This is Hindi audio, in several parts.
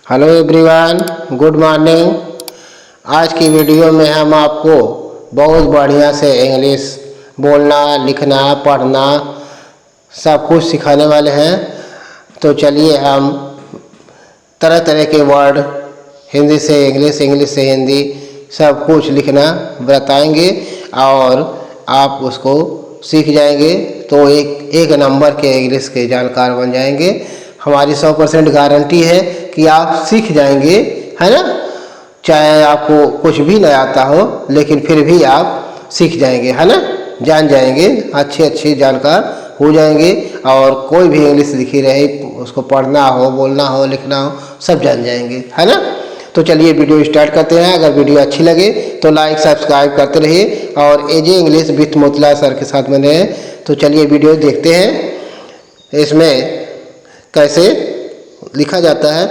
Hello everyone, good morning. आज की वीडियो में हम आपको बहुत बढ़िया से इंग्लिश बोलना, लिखना, पढ़ना सब कुछ सिखाने वाले हैं। तो चलिए हम तरह तरह के वर्ड हिंदी से इंग्लिश, इंग्लिश से हिंदी सब कुछ लिखना बताएंगे और आप उसको सीख जाएंगे तो एक नंबर के इंग्लिश के जानकार बन जाएंगे। हमारी 100% गारंटी है कि आप सीख जाएंगे, है ना। चाहे आपको कुछ भी नहीं आता हो लेकिन फिर भी आप सीख जाएंगे, है ना। जान जाएंगे, अच्छे जानकार हो जाएंगे और कोई भी इंग्लिश लिखी रहे उसको पढ़ना हो, बोलना हो, लिखना हो, सब जान जाएंगे, है ना। तो चलिए वीडियो स्टार्ट करते हैं। अगर वीडियो अच्छी लगे तो लाइक सब्सक्राइब करते रहिए और एजे इंग्लिश विथ मोतीलाल सर के साथ बने हैं। तो चलिए वीडियो देखते हैं। इसमें कैसे लिखा जाता है।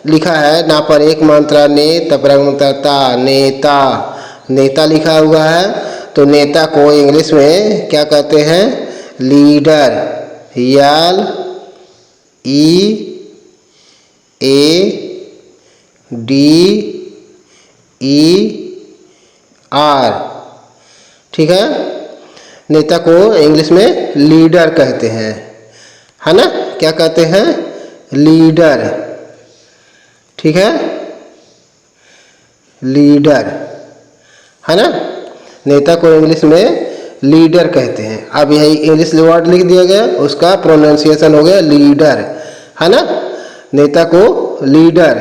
लिखा है ना पर एक मात्रा ने, तपरंगता, नेता, नेता लिखा हुआ है। तो नेता को इंग्लिश में क्या कहते हैं? Leader, L E A D E R, ठीक है। नेता को इंग्लिश में लीडर कहते हैं, है ना। क्या कहते हैं? लीडर, ठीक है, लीडर, है ना। नेता को इंग्लिश में लीडर कहते हैं। अब यही इंग्लिश वर्ड लिख दिया गया, उसका प्रोनाउंसिएशन हो गया लीडर, है ना। नेता को लीडर,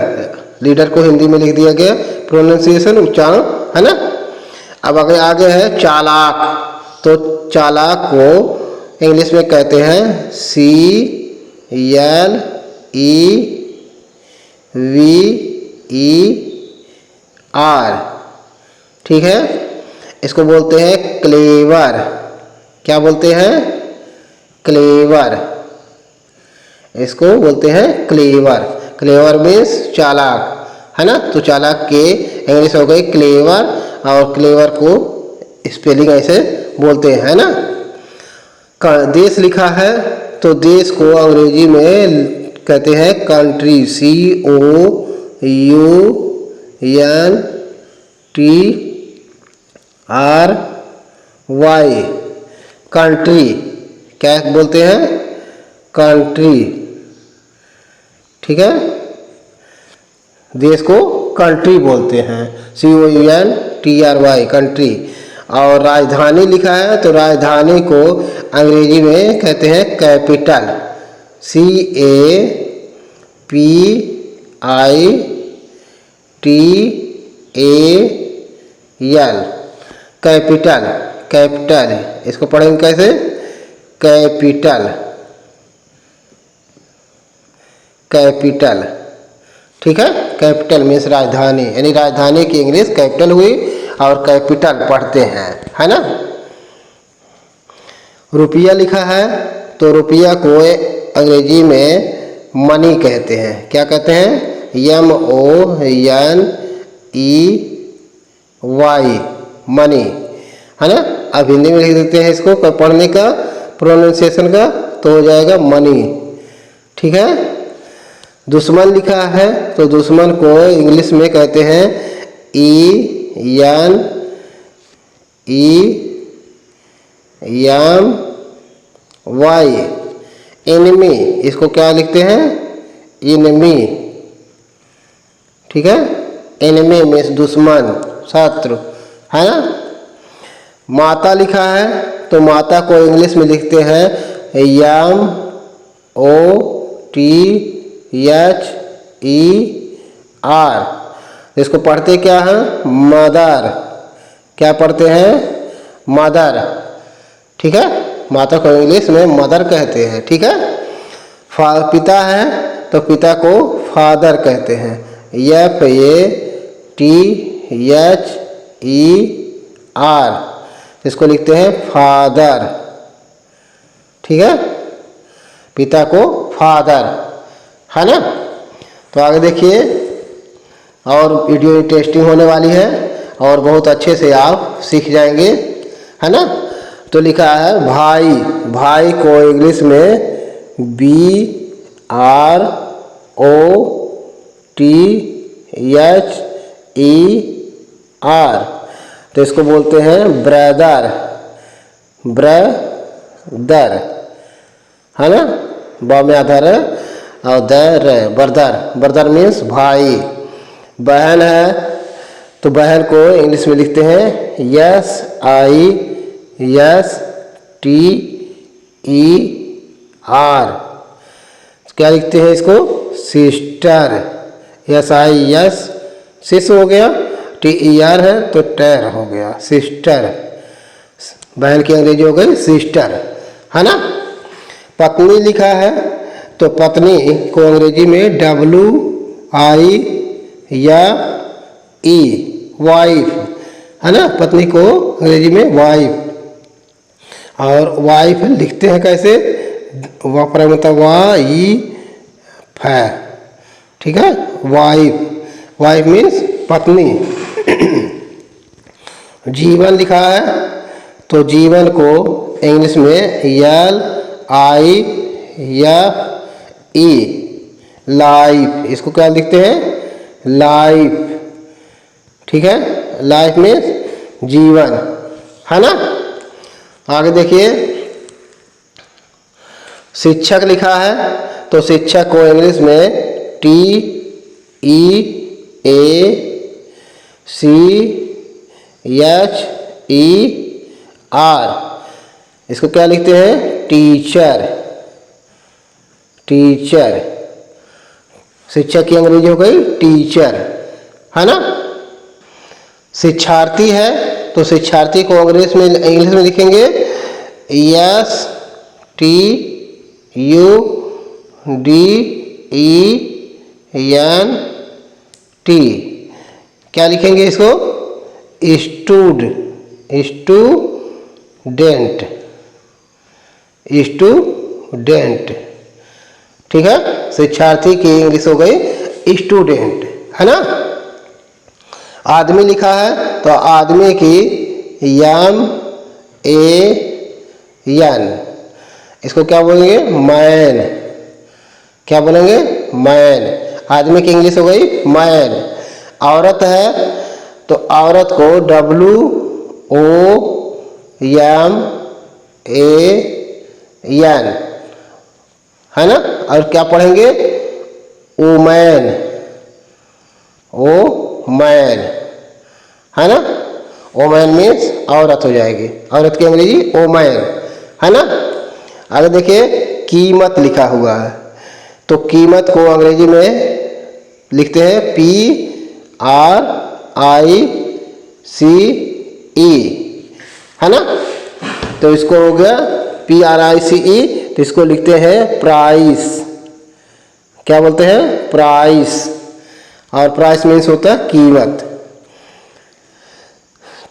लीडर को हिंदी में लिख दिया गया, प्रोनाउंसिएशन उच्चारण, है ना। अब अगर आगे है चालाक, तो चालाक को इंग्लिश में कहते हैं CLEVER, ठीक है। इसको बोलते हैं क्लेवर। क्या बोलते हैं? क्लेवर। इसको बोलते हैं क्लेवर। क्लेवर मीन्स चालाक, है ना। तो चालाक के इंग्लिश हो गई क्लेवर और क्लेवर को स्पेलिंग ऐसे बोलते हैं, है ना। देश लिखा है तो देश को अंग्रेजी में कहते हैं कंट्री, COUNTRY, कंट्री। क्या बोलते हैं? कंट्री, ठीक है। देश को कंट्री बोलते हैं, COUNTRY, कंट्री। और राजधानी लिखा है तो राजधानी को अंग्रेजी में कहते हैं कैपिटल, CAPITAL, कैपिटल। कैपिटल इसको पढ़ेंगे कैसे? कैपिटल, कैपिटल, ठीक है। कैपिटल मीन्स राजधानी, यानी राजधानी की इंग्लिश कैपिटल हुई और कैपिटल पढ़ते हैं, है ना। रुपया लिखा है तो रुपया को अंग्रेजी में मनी कहते हैं। क्या कहते हैं? MONEY, मनी, है ना। अब हिंदी में लिख देते हैं इसको पढ़ने का प्रोनाउंसिएशन का, तो हो जाएगा मनी, ठीक है। दुश्मन लिखा है तो दुश्मन को इंग्लिश में कहते हैं ENEMY, एनिमी। इसको क्या लिखते हैं? एनिमी, ठीक है। एनिमी मीन्स दुश्मन, शत्रु, है ना। माता लिखा है तो माता को इंग्लिश में लिखते हैं MOTHER। इसको पढ़ते क्या है? मदर। क्या पढ़ते हैं? मदर, ठीक है। माता को इंग्लिश में मदर कहते हैं, ठीक है। पिता है तो पिता को फादर कहते हैं, FATHER। इसको लिखते हैं फादर, ठीक है। पिता को फादर, है ना। तो आगे देखिए और वीडियो इंटरेस्टिंग होने वाली है और बहुत अच्छे से आप सीख जाएंगे, है ना। तो लिखा है भाई, भाई को इंग्लिश में BROTHER THER, तो इसको बोलते हैं ब्रदर, ब्रदर, है ना। ब में आधार है और दर ब्रदर, ब्रदर मीन्स भाई। बहन है तो बहन को इंग्लिश में लिखते हैं SISTER, क्या लिखते हैं इसको सिस्टर, SIS सिस हो गया, TER है तो टर हो गया सिस्टर, बहन की अंग्रेजी हो गई सिस्टर, है ना। पत्नी लिखा है तो पत्नी को अंग्रेजी में WIFE, वाइफ, है ना। पत्नी को अंग्रेजी में वाइफ, और वाइफ लिखते हैं कैसे, मतलब वाइफ, ठीक है। वाइफ, वाइफ मीन्स पत्नी। जीवन लिखा है तो जीवन को इंग्लिश में LIFE, लाइफ, इसको क्या लिखते हैं लाइफ, ठीक है। लाइफ मीन्स जीवन, है ना। आगे देखिए शिक्षक लिखा है तो शिक्षक को इंग्लिश में TEACHER, इसको क्या लिखते हैं टीचर, टीचर, शिक्षक की अंग्रेजी हो गई टीचर, है ना। शिक्षार्थी है तो शिक्षार्थी को इंग्लिश में लिखेंगे STUDENT, क्या लिखेंगे इसको स्टूडेंट, ठीक है। शिक्षार्थी की इंग्लिश हो गई स्टूडेंट, है ना। आदमी लिखा है तो आदमी की MAN, इसको क्या बोलेंगे मैन, क्या बोलेंगे मैन, आदमी की इंग्लिश हो गई मैन। औरत है तो औरत को WOMAN, है ना। और क्या पढ़ेंगे वुमेन, ओमैन, है ना। ओमैन मीन्स औरत हो जाएगी, औरत की अंग्रेजी ओमैन, है ना। आगे देखिए कीमत लिखा हुआ है तो कीमत को अंग्रेजी में लिखते हैं PRICE, है ना। तो इसको हो गया PRICE, तो इसको लिखते हैं प्राइस, क्या बोलते हैं प्राइस, और प्राइस मीन्स होता है कीमत।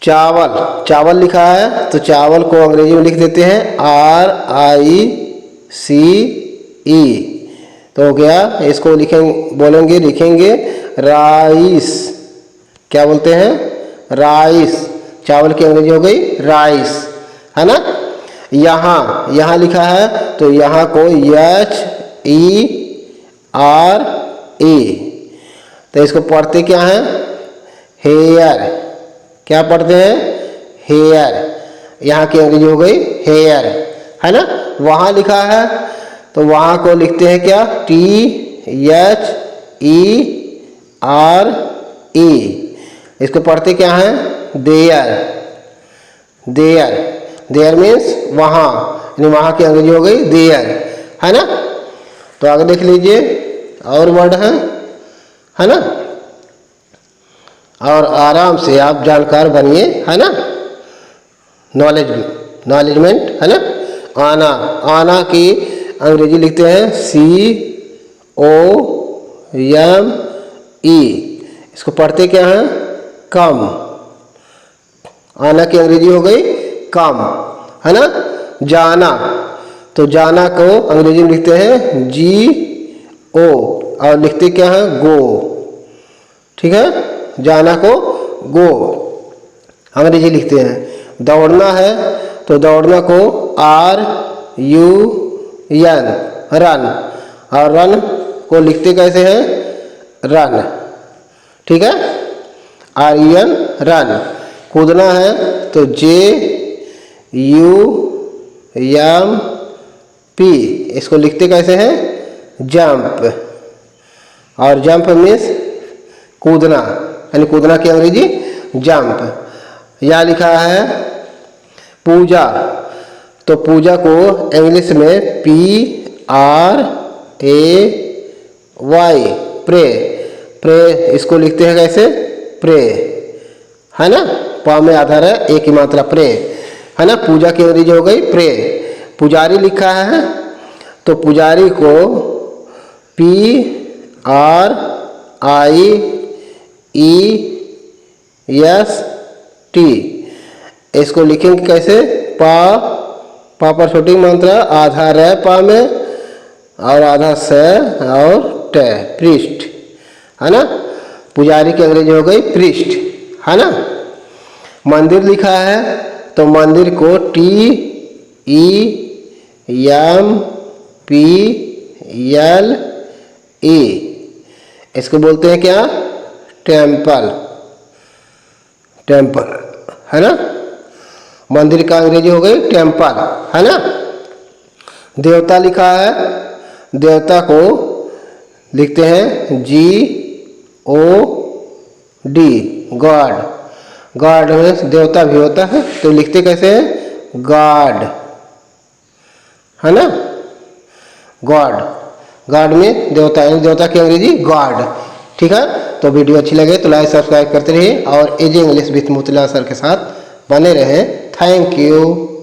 चावल, चावल लिखा है तो चावल को अंग्रेजी में लिख देते हैं RICE, तो हो गया। इसको लिखेंगे राइस, क्या बोलते हैं राइस, चावल की अंग्रेजी हो गई राइस, है ना। यहाँ लिखा है तो यहाँ को HERA, तो इसको पढ़ते क्या है हेयर, क्या पढ़ते हैं हेयर, यहाँ की अंग्रेजी हो गई हेयर, है ना। वहाँ लिखा है तो वहाँ को लिखते हैं क्या THERE, इसको पढ़ते क्या है देयर, देयर मीन्स वहाँ, यानी वहाँ की अंग्रेजी हो गई देयर, है ना। तो आगे देख लीजिए और वर्ड है ना। और आराम से आप जानकार बनिए, है ना। नॉलेजमेंट, है ना। आना की अंग्रेजी लिखते हैं COME, इसको पढ़ते क्या है कम, आना की अंग्रेजी हो गई कम, है ना। जाना, तो जाना को अंग्रेजी में लिखते हैं GO, और लिखते क्या है गो, ठीक है। जाना को गो अंग्रेजी लिखते हैं। दौड़ना है तो दौड़ना को RUN, रन, और रन को लिखते कैसे हैं रन, ठीक है, REN रन। कूदना है तो JUMP, इसको लिखते कैसे हैं, जंप। और जंप मीन्स कूदना, यानी कूदना की अंग्रेजी जंप। यहाँ लिखा है पूजा, तो पूजा को इंग्लिश में PRAY, प्रे। प्रे इसको लिखते हैं कैसे, प्रे, है ना, पा में आधार है, एक ही मात्रा प्रे, है ना। पूजा की अंग्रेजी हो गई प्रे। पुजारी लिखा है तो पुजारी को PRIEST, इसको लिखेंगे कैसे, पा पर छोटी मात्रा, आधार है पा में और आधा से और ट, पृष्ठ, है ना। पुजारी की अंग्रेजी हो गई पृष्ठ, है ना। मंदिर लिखा है तो मंदिर को TEMPLE, इसको बोलते हैं क्या, टेम्पल, टेम्पल, है ना। मंदिर का अंग्रेजी हो गई टेम्पल, है ना। देवता लिखा है, देवता को लिखते हैं GOD, गॉड। गॉड में देवता भी होता है तो लिखते कैसे हैं, गॉड, है ना, गॉड। गॉड में देवता, देवता की अंग्रेजी गॉड, ठीक है। तो वीडियो अच्छी लगे तो लाइक सब्सक्राइब करते रहिए और एजे इंग्लिश विथ मोतीलाल सर के साथ बने रहें। Thank you.